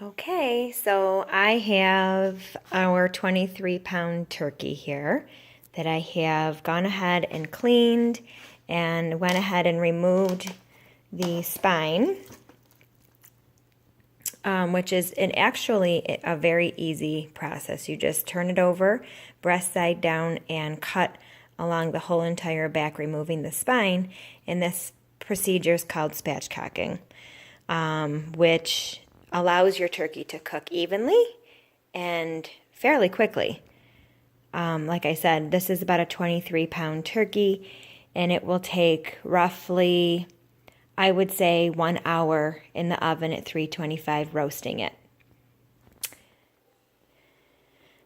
Okay, so I have our 23-pound turkey here that I have gone ahead and cleaned and went ahead and removed the spine, which is actually a very easy process. You just turn it over, breast side down, and cut along the whole entire back, removing the spine. And this procedure is called spatchcocking, which allows your turkey to cook evenly and fairly quickly. Like I said, this is about a 23-pound turkey, and it will take roughly, I would say, 1 hour in the oven at 325 roasting it.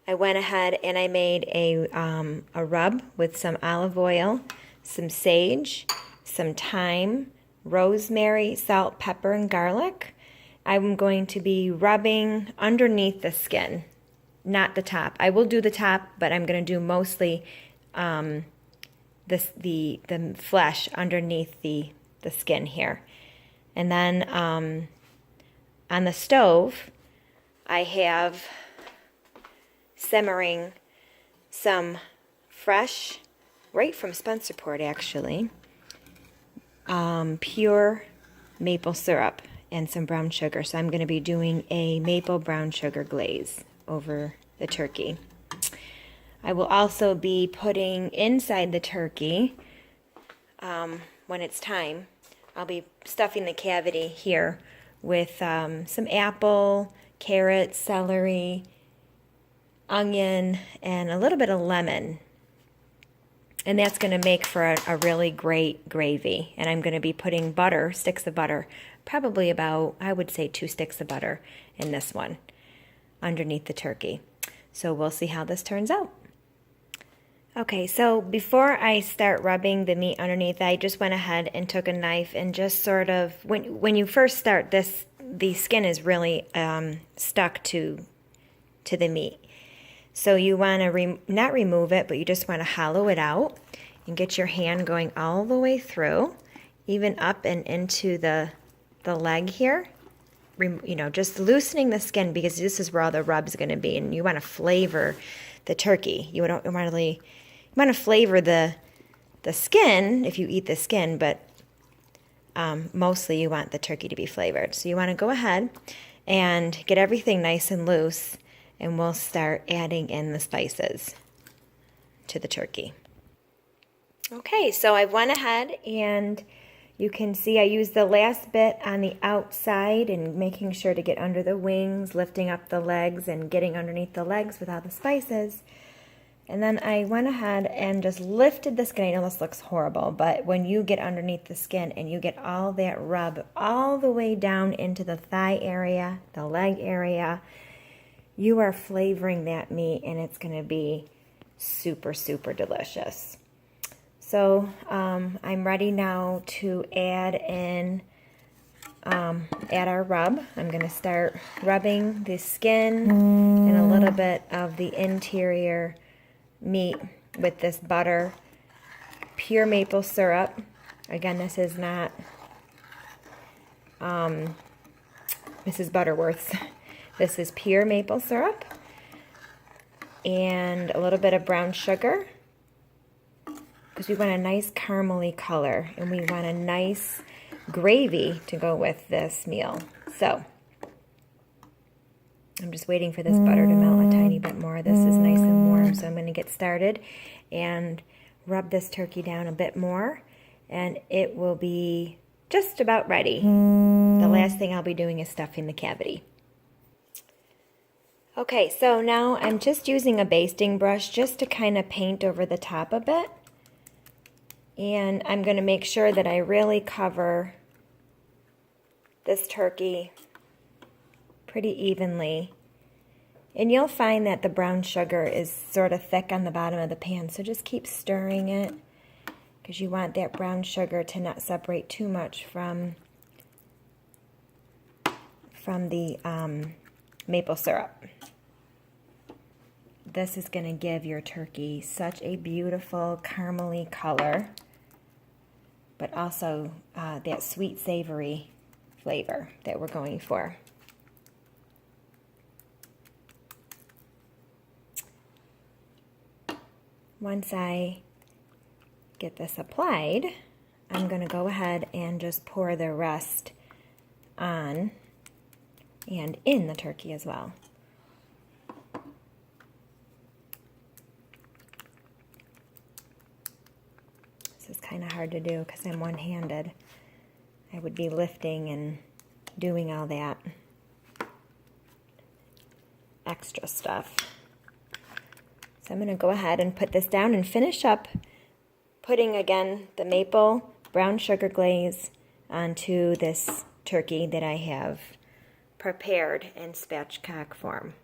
I went ahead and I made a rub with some olive oil, some sage, some thyme, rosemary, salt, pepper, and garlic. I'm going to be rubbing underneath the skin, not the top. I will do the top, but I'm going to do mostly the flesh underneath the skin here. And then on the stove, I have simmering some fresh, right from Spencerport actually, pure maple syrup and some brown sugar. So I'm going to be doing a maple brown sugar glaze over the turkey. I will also be putting inside the turkey, when it's time, I'll be stuffing the cavity here with some apple, carrot, celery, onion, and a little bit of lemon. And that's going to make for a really great gravy. And I'm going to be putting butter, sticks of butter, probably about, I would say, 2 sticks of butter in this one, underneath the turkey. So we'll see how this turns out. Okay, so before I start rubbing the meat underneath, I just went ahead and took a knife and just sort of, when you first start this, the skin is really stuck to the meat. So you want to not remove it, but you just want to hollow it out and get your hand going all the way through, even up and into the leg here. You know, just loosening the skin, because this is where all the rub's going to be, and you want to flavor the turkey. You don't really, you want to flavor the skin if you eat the skin, but mostly you want the turkey to be flavored. So you want to go ahead and get everything nice and loose, and we'll start adding in the spices to the turkey. Okay, so I went ahead and you can see I used the last bit on the outside and making sure to get under the wings, lifting up the legs and getting underneath the legs with all the spices. And then I went ahead and just lifted the skin. I know this looks horrible, but when you get underneath the skin and you get all that rub all the way down into the thigh area, the leg area, you are flavoring that meat, and it's going to be super, super delicious. So I'm ready now to add our rub. I'm going to start rubbing the skin and a little bit of the interior meat with this butter, pure maple syrup. Again, this is not Mrs. Butterworth's. This is pure maple syrup and a little bit of brown sugar, because we want a nice caramely color and we want a nice gravy to go with this meal. So I'm just waiting for this butter to melt a tiny bit more. This is nice and warm, so I'm going to get started and rub this turkey down a bit more, and it will be just about ready. The last thing I'll be doing is stuffing the cavity. Okay, so now I'm just using a basting brush just to kind of paint over the top a bit. And I'm going to make sure that I really cover this turkey pretty evenly. And you'll find that the brown sugar is sort of thick on the bottom of the pan, so just keep stirring it, because you want that brown sugar to not separate too much from the maple syrup. This is going to give your turkey such a beautiful caramely color, but also that sweet savory flavor that we're going for. once I get this applied, I'm going to go ahead and just pour the rest on and in the turkey as well. This is kind of hard to do because I'm one-handed. I would be lifting and doing all that extra stuff. So I'm going to go ahead and put this down and finish up putting again the maple brown sugar glaze onto this turkey that I have prepared in spatchcock form.